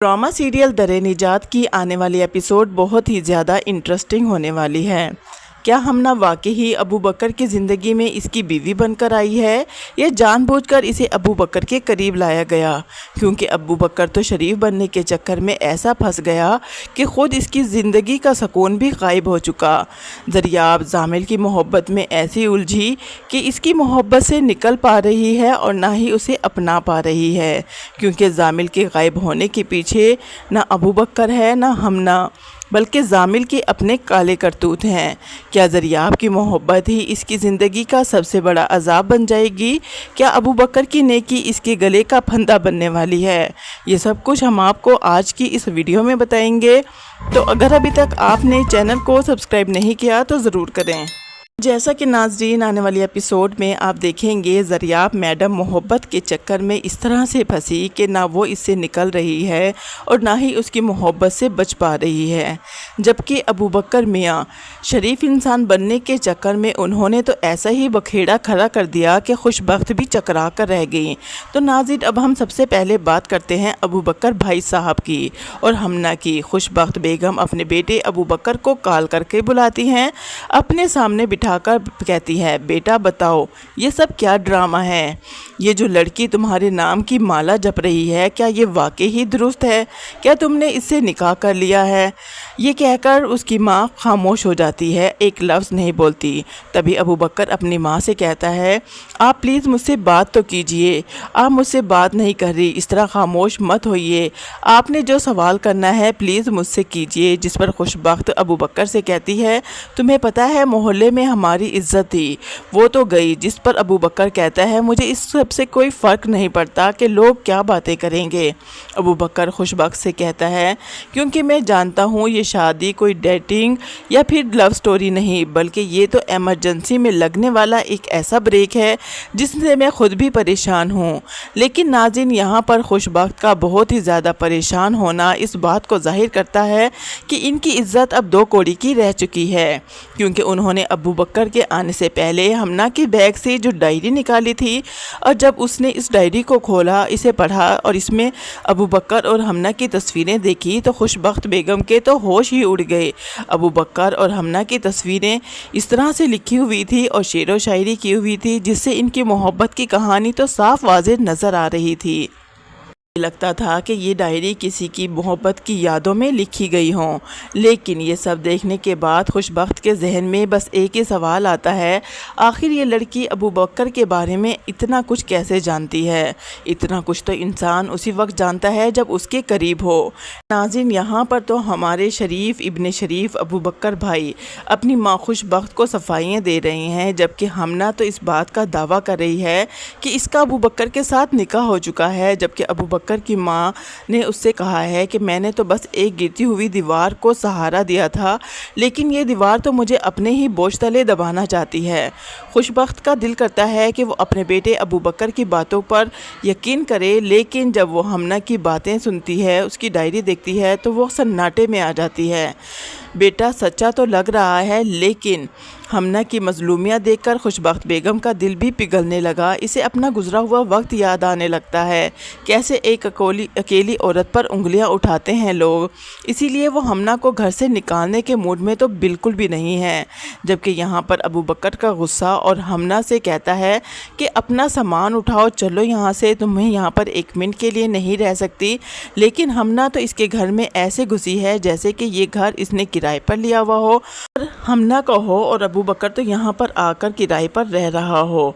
Drama serial दर निजात की आने वाली एपिसोड बहुत ही ज़्यादा इंटरेस्टिंग होने वाली है। क्या हमना वाकई ही अबू बकर की ज़िंदगी में इसकी बीवी बनकर आई है या जानबूझकर इसे अबू बकर के करीब लाया गया, क्योंकि अबू बकर तो शरीफ बनने के चक्कर में ऐसा फंस गया कि ख़ुद इसकी ज़िंदगी का सुकून भी गायब हो चुका। दरियाब जामिल की मोहब्बत में ऐसी उलझी कि इसकी मोहब्बत से निकल पा रही है और ना ही उसे अपना पा रही है, क्योंकि जामिल के गायब होने के पीछे ना अबू बकर है ना हमना, बल्कि जामिल के अपने काले करतूत हैं। क्या दरियाब की मोहब्बत ही इसकी ज़िंदगी का सबसे बड़ा अजाब बन जाएगी? क्या अबू बकर की नेकी इसके गले का फंदा बनने वाली है? ये सब कुछ हम आपको आज की इस वीडियो में बताएंगे। तो अगर अभी तक आपने चैनल को सब्सक्राइब नहीं किया तो ज़रूर करें। जैसा कि नाज़रीन, आने वाली एपिसोड में आप देखेंगे दरियाब मैडम मोहब्बत के चक्कर में इस तरह से फंसी कि ना वो इससे निकल रही है और ना ही उसकी मोहब्बत से बच पा रही है, जबकि अबू बकर मियाँ शरीफ इंसान बनने के चक्कर में उन्होंने तो ऐसा ही बखेड़ा खड़ा कर दिया कि खुशबख्त भी चकरा कर रह गई। तो नाज़रीन, अब हम सबसे पहले बात करते हैं अबू बकर भाई साहब की और हमना की। खुशबख्त बेगम अपने बेटे अबू बकर को कॉल करके बुलाती हैं, अपने सामने बिठाकर कहती है, बेटा बताओ ये सब क्या ड्रामा है? ये जो लड़की तुम्हारे नाम की माला जप रही है, क्या ये वाकई ही दुरुस्त है? क्या तुमने इससे निकाह कर लिया है? ये कहकर उसकी माँ खामोश हो जाती है, एक लफ्ज़ नहीं बोलती। तभी अबू बकर अपनी माँ से कहता है, आप प्लीज़ मुझसे बात तो कीजिए, आप मुझसे बात नहीं कर रही, इस तरह खामोश मत होइए, आपने जो सवाल करना है प्लीज़ मुझसे कीजिए। जिस पर खुशबख्त अबू बकर से कहती है, तुम्हें पता है मोहल्ले में हमारी इज्जत थी, वो तो गई। जिस पर अबू बकर कहता है, मुझे इस सब से कोई फ़र्क नहीं पड़ता कि लोग क्या बातें करेंगे। अबू बकर खुशबख्त से कहता है, क्योंकि मैं जानता हूँ ये शादी कोई डेटिंग या फिर लव स्टोरी नहीं, बल्कि ये तो एमरजेंसी में लगने वाला एक ऐसा ब्रेक है जिससे मैं खुद भी परेशान हूँ। लेकिन नाज़रीन, यहाँ पर खुशबख्त का बहुत ही ज़्यादा परेशान होना इस बात को जाहिर करता है कि इनकी इज्जत अब दो कौड़ी की रह चुकी है, क्योंकि उन्होंने अबू बकर के आने से पहले हमना की बैग से जो डायरी निकाली थी और जब उसने इस डायरी को खोला, इसे पढ़ा और इसमें अबू बकर और हमना की तस्वीरें देखी तो खुशबख्त बेगम के तो होश ही उड़ गए। अबू बकर और हमना की तस्वीरें इस तरह से लिखी हुई थी और शेर व शायरी की हुई थी जिससे इनकी मोहब्बत की कहानी तो साफ वाज़ेह नज़र आ रही थी। लगता था कि ये डायरी किसी की मोहब्बत की यादों में लिखी गई हों, लेकिन ये सब देखने के बाद खुशबख्त के जहन में बस एक ही सवाल आता है, आखिर ये लड़की अबू बकर के बारे में इतना कुछ कैसे जानती है? इतना कुछ तो इंसान उसी वक्त जानता है जब उसके करीब हो। नाज़रीन, यहाँ पर तो हमारे शरीफ इब्ने शरीफ अबू बकर भाई अपनी माँ खुशबख्त को सफाइयाँ दे रहे हैं, जबकि हमना तो इस बात का दावा कर रही है कि इसका अबू बकर के साथ निकाह हो चुका है, जबकि अबू बकर की माँ ने उससे कहा है कि मैंने तो बस एक गिरती हुई दीवार को सहारा दिया था, लेकिन ये दीवार तो मुझे अपने ही बोझ तले दबाना चाहती है। खुशबख्त का दिल करता है कि वो अपने बेटे अबू बकर की बातों पर यकीन करे, लेकिन जब वो हमना की बातें सुनती है, उसकी डायरी देखती है तो वो सन्नाटे में आ जाती है। बेटा सच्चा तो लग रहा है, लेकिन हमना की मजलूमियाँ देखकर खुशबख्त बेगम का दिल भी पिघलने लगा। इसे अपना गुजरा हुआ वक्त याद आने लगता है, कैसे एक अकेली औरत पर उंगलियां उठाते हैं लोग। इसीलिए वो हमना को घर से निकालने के मूड में तो बिल्कुल भी नहीं है, जबकि यहाँ पर अबू बकर का गुस्सा और हमना से कहता है कि अपना सामान उठाओ, चलो यहाँ से, तुम्हें यहाँ पर एक मिनट के लिए नहीं रह सकती। लेकिन हमना तो इसके घर में ऐसे घुसी है जैसे कि ये घर इसने किराए पर लिया हुआ हो और हमना का हो और अबू बकर तो यहाँ पर आकर किराए पर रह रहा हो।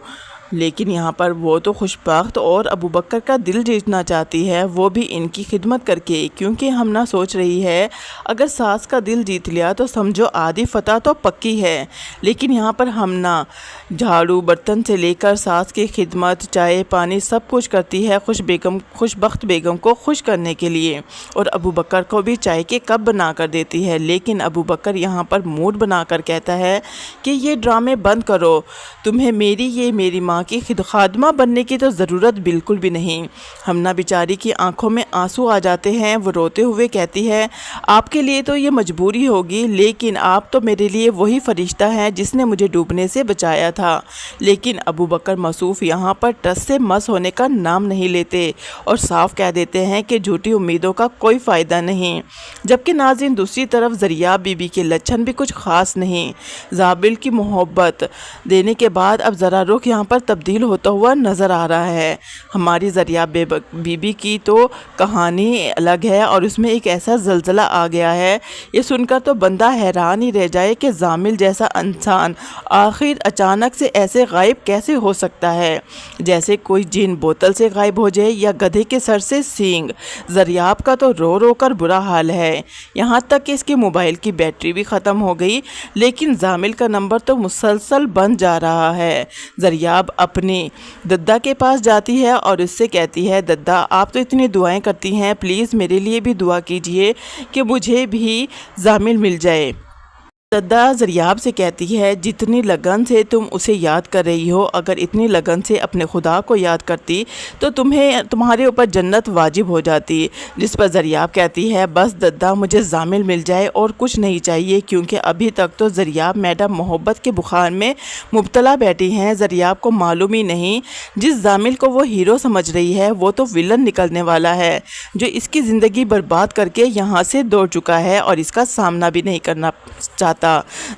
लेकिन यहाँ पर वो तो खुशबख्त और अबू बकर का दिल जीतना चाहती है, वो भी इनकी खिदमत करके, क्योंकि हमना सोच रही है अगर सास का दिल जीत लिया तो समझो आधी फतह तो पक्की है। लेकिन यहाँ पर हमना झाड़ू बर्तन से लेकर सास की खिदमत, चाय पानी सब कुछ करती है खुशबख्त बेगम को खुश करने के लिए, और अबू बकर को भी चाय के कप बना कर देती है। लेकिन अबू बकर यहाँ पर मूड बनाकर कहता है कि ये ड्रामे बंद करो, तुम्हें मेरी माँ ماں کی خادمہ بننے کی تو ضرورت بالکل بھی نہیں۔ ہمنا بیچاری کی آنکھوں میں آنسو آ جاتے ہیں، وہ روتے ہوئے کہتی ہے آپ کے لیے تو یہ مجبوری ہوگی، لیکن آپ تو میرے لیے وہی فرشتہ ہیں جس نے مجھے ڈوبنے سے بچایا تھا۔ لیکن ابو بکر موصوف یہاں پر ٹس سے مس ہونے کا نام نہیں لیتے اور صاف کہہ دیتے ہیں کہ جھوٹی امیدوں کا کوئی فائدہ نہیں۔ جبکہ ناظرین دوسری طرف زریاب بی بی کے لچھن بھی کچھ خاص نہیں۔ زابل کی محبت دینے کے بعد اب ذرا رخ یہاں پر تبدیل ہوتا ہوا نظر آ رہا ہے۔ ہماری زریاب بی بی کی تو کہانی الگ ہے اور اس میں ایک ایسا زلزلہ آ گیا ہے، یہ سن کر تو بندہ حیران ہی رہ جائے کہ زامل جیسا انسان آخر اچانک سے ایسے غائب کیسے ہو سکتا ہے، جیسے کوئی جن بوتل سے غائب ہو جائے یا گدھے کے سر سے سینگ۔ زریاب کا تو رو رو کر برا حال ہے، یہاں تک کہ اس کے موبائل کی بیٹری بھی ختم ہو گئی، لیکن زامل کا نمبر تو مسلسل بند جا رہا ہے۔ زریاب اپنی ددا کے پاس جاتی ہے اور اس سے کہتی ہے ددا آپ تو اتنی دعائیں کرتی ہیں، پلیز میرے لیے بھی دعا کیجئے کہ مجھے بھی زامل مل جائے۔ ددا زریاب سے کہتی ہے جتنی لگن سے تم اسے یاد کر رہی ہو، اگر اتنی لگن سے اپنے خدا کو یاد کرتی تو تمہارے اوپر جنت واجب ہو جاتی۔ جس پر زریاب کہتی ہے بس ددا مجھے زامل مل جائے اور کچھ نہیں چاہیے، کیونکہ ابھی تک تو زریاب میڈم محبت کے بخار میں مبتلا بیٹھی ہیں۔ زریاب کو معلوم ہی نہیں جس زامل کو وہ ہیرو سمجھ رہی ہے وہ تو ویلن نکلنے والا ہے، جو اس کی زندگی برباد کر کے یہاں سے دوڑ چکا ہے اور اس کا سامنا بھی نہیں کرنا چاہتا۔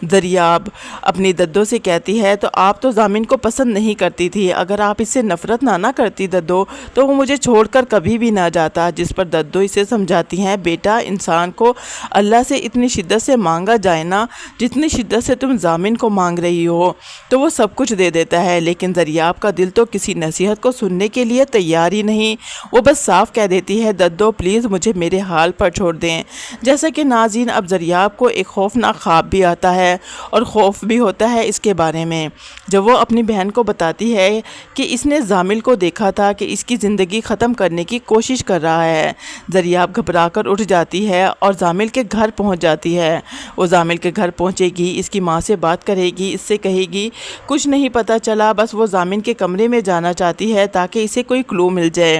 زریاب اپنی ددو سے کہتی ہے تو آپ تو زامن کو پسند نہیں کرتی تھی، اگر آپ اس سے نفرت نہ کرتی ددو تو وہ مجھے چھوڑ کر کبھی بھی نہ جاتا۔ جس پر ددو اسے سمجھاتی ہیں بیٹا انسان کو اللہ سے اتنی شدت سے مانگا جائے نا جتنی شدت سے تم زامن کو مانگ رہی ہو تو وہ سب کچھ دے دیتا ہے، لیکن زریاب کا دل تو کسی نصیحت کو سننے کے لیے تیار ہی نہیں، وہ بس صاف کہہ دیتی ہے ددو پلیز مجھے میرے حال پر چھوڑ دیں۔ جیسا کہ ناظرین اب زریاب کو ایک خوفناک خواب بھی آتا ہے اور خوف بھی ہوتا ہے اس کے بارے میں، جب وہ اپنی بہن کو بتاتی ہے کہ اس نے زامل کو دیکھا تھا کہ اس کی زندگی ختم کرنے کی کوشش کر رہا ہے۔ زریاب گھبرا کر اٹھ جاتی ہے اور زامل کے گھر پہنچ جاتی ہے۔ وہ زامل کے گھر پہنچے گی، اس کی ماں سے بات کرے گی، اس سے کہے گی کچھ نہیں پتہ چلا، بس وہ زامل کے کمرے میں جانا چاہتی ہے تاکہ اسے کوئی کلو مل جائے،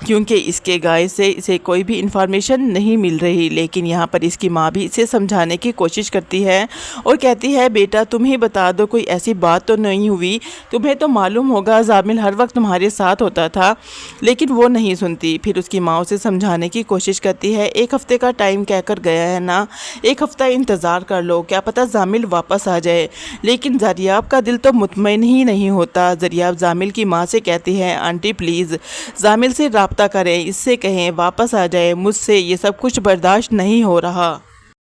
کیونکہ اس کے گائے سے اسے کوئی بھی انفارمیشن نہیں مل رہی۔ لیکن یہاں پر اس کی ماں بھی اسے سمجھانے کی کوشش کرتی ہے اور کہتی ہے بیٹا تم ہی بتا دو کوئی ایسی بات تو نہیں ہوئی، تمہیں تو معلوم ہوگا زامل ہر وقت تمہارے ساتھ ہوتا تھا، لیکن وہ نہیں سنتی۔ پھر اس کی ماں اسے سمجھانے کی کوشش کرتی ہے ایک ہفتے کا ٹائم کہہ کر گیا ہے نا، ایک ہفتہ انتظار کر لو، کیا پتہ زامل واپس آ جائے۔ لیکن زریاب کا دل تو مطمئن ہی نہیں ہوتا۔ زریاب زامل کی ماں سے کہتی ہے آنٹی پلیز زامل سے رابطہ کریں، اس سے کہیں واپس آ جائے، مجھ سے یہ سب کچھ برداشت نہیں ہو رہا۔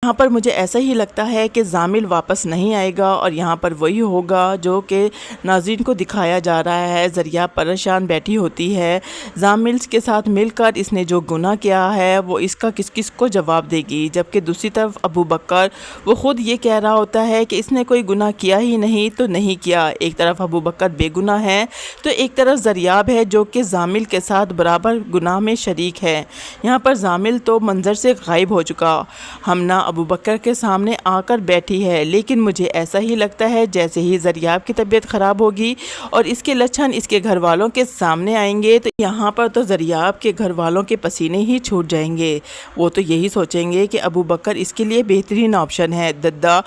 یہاں پر مجھے ایسا ہی لگتا ہے کہ زامل واپس نہیں آئے گا اور یہاں پر وہی ہوگا جو کہ ناظرین کو دکھایا جا رہا ہے۔ زریاب پریشان بیٹھی ہوتی ہے، زامل کے ساتھ مل کر اس نے جو گناہ کیا ہے وہ اس کا کس کو جواب دے گی، جبکہ دوسری طرف ابو بکر وہ خود یہ کہہ رہا ہوتا ہے کہ اس نے کوئی گناہ کیا ہی نہیں تو نہیں کیا۔ ایک طرف ابو بکر بے گناہ ہے تو ایک طرف زریاب ہے جو کہ زامل کے ساتھ برابر گناہ میں شریک ہے۔ یہاں پر زامل تو منظر سے غائب ہو چکا، ہمنا ابو بکر کے سامنے آ کر بیٹھی ہے، لیکن مجھے ایسا ہی لگتا ہے جیسے ہی زریاب کی طبیعت خراب ہوگی اور اس کے لچھن اس کے گھر والوں کے سامنے آئیں گے تو یہاں پر تو زریاب کے گھر والوں کے پسینے ہی چھوٹ جائیں گے۔ وہ تو یہی سوچیں گے کہ ابو بکر اس کے لیے بہترین آپشن ہے۔ ددا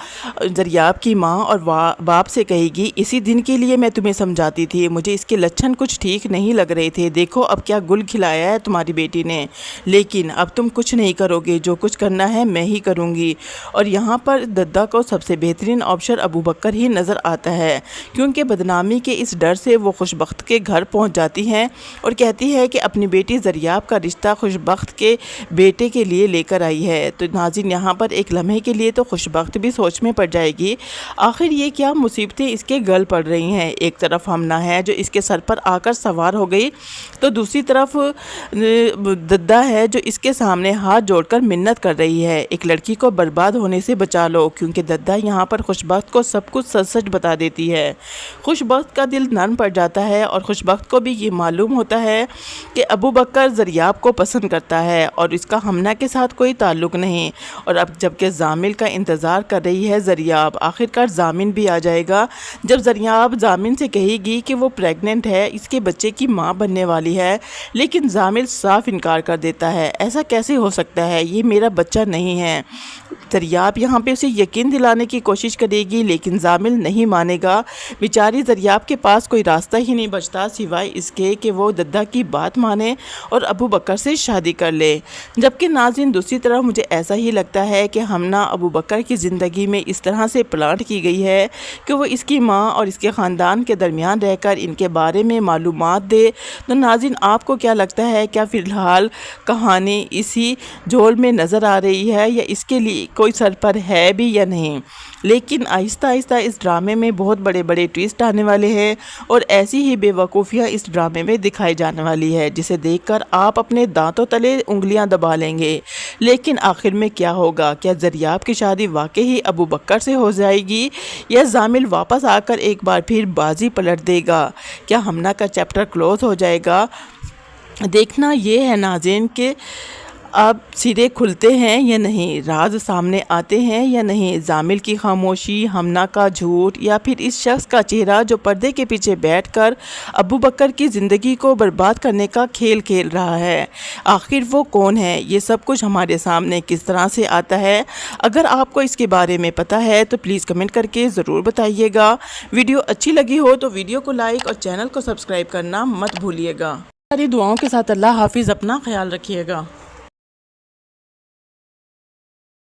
زریاب کی ماں اور باپ سے کہے گی اسی دن کے لیے میں تمہیں سمجھاتی تھی، مجھے اس کے لچھن کچھ ٹھیک نہیں لگ رہے تھے، دیکھو اب کیا گل کھلایا ہے تمہاری بیٹی نے، لیکن اب تم کچھ نہیں کرو گے، جو کچھ کرنا ہے میں ہی کروں گی۔ اور یہاں پر ددا کو سب سے بہترین آپشن ابو بکر ہی نظر آتا ہے، کیونکہ بدنامی کے اس ڈر سے وہ خوش بخت کے گھر پہنچ جاتی ہیں اور کہتی ہے کہ اپنی بیٹی زریاب کا رشتہ خوش بخت کے بیٹے کے لیے لے کر آئی ہے۔ تو ناظرین یہاں پر ایک لمحے کے لیے تو خوش بخت بھی سوچ میں پڑ جائے گی، آخر یہ کیا مصیبتیں اس کے گل پڑ رہی ہیں۔ ایک طرف ہمنا ہے جو اس کے سر پر آ کر سوار ہو گئی تو دوسری طرف ددا ہے جو اس کے سامنے ہاتھ جوڑ کر منت کر رہی ہے۔ ایک لڑکی को बर्बाद होने से बचा लो, क्योंकि दद्दा यहाँ पर खुशबख्त को सब कुछ सच सच बता देती है। खुशबख्त का दिल नरम पड़ जाता है और खुशबख्त को भी ये मालूम होता है कि अबू बकर ज़रियाब को पसंद करता है और इसका हमना के साथ कोई ताल्लुक़ नहीं। और अब जबकि ज़ामिल का इंतज़ार कर रही है ज़रियाब, आखिरकार ज़ामिन भी आ जाएगा। जब ज़रियाब ज़ामिन से कहेगी कि वो प्रेग्नेंट है, इसके बच्चे की माँ बनने वाली है, लेकिन ज़ामिल साफ इनकार कर देता है। ऐसा कैसे हो सकता है, ये मेरा बच्चा नहीं है। ज़रियाब यहाँ पे उसे यकीन दिलाने की कोशिश करेगी, लेकिन ज़ामिल नहीं मानेगा। बेचारी ज़रियाब के पास कोई रास्ता ही नहीं बचता सिवाय इसके कि वो दद्दा की बात माने और अबू बकर से शादी कर ले। जबकि नाज़रीन, दूसरी तरफ मुझे ऐसा ही लगता है कि हमना अबू बकर की ज़िंदगी में इस तरह से प्लांट की गई है कि वो इसकी माँ और इसके ख़ानदान के दरमियान रहकर इनके बारे में मालूमात दे। तो नाज़रीन, आपको क्या लगता है, क्या फ़िलहाल कहानी इसी झोल में नज़र आ रही है या इसके लिए कोई सर पर है भी या नहीं? लेकिन आहिस्ता आहिस्ता इस ड्रामे में बहुत बड़े बड़े ट्विस्ट आने वाले हैं और ऐसी ही बेवकूफ़ियाँ इस ड्रामे में दिखाई जाने वाली है, जिसे देखकर आप अपने दांतों तले उंगलियां दबा लेंगे। लेकिन आखिर में क्या होगा? क्या ज़रियाब की शादी वाकई ही अबू बकर से हो जाएगी या ज़ामिल वापस आकर एक बार फिर बाजी पलट देगा? क्या हमना का चैप्टर क्लोज़ हो जाएगा? देखना ये है नाज़रीन कि अब सिरे खुलते हैं या नहीं, राज सामने आते हैं या नहीं, ज़ामिल की खामोशी, हमना का झूठ या फिर इस शख्स का चेहरा जो पर्दे के पीछे बैठकर अबू बकर की ज़िंदगी को बर्बाद करने का खेल खेल रहा है। आखिर वो कौन है? ये सब कुछ हमारे सामने किस तरह से आता है? अगर आपको इसके बारे में पता है तो प्लीज़ कमेंट करके ज़रूर बताइएगा। वीडियो अच्छी लगी हो तो वीडियो को लाइक और चैनल को सब्सक्राइब करना मत भूलिएगा। सारी दुआओं के साथ अल्लाह हाफिज़, अपना ख्याल रखिएगा।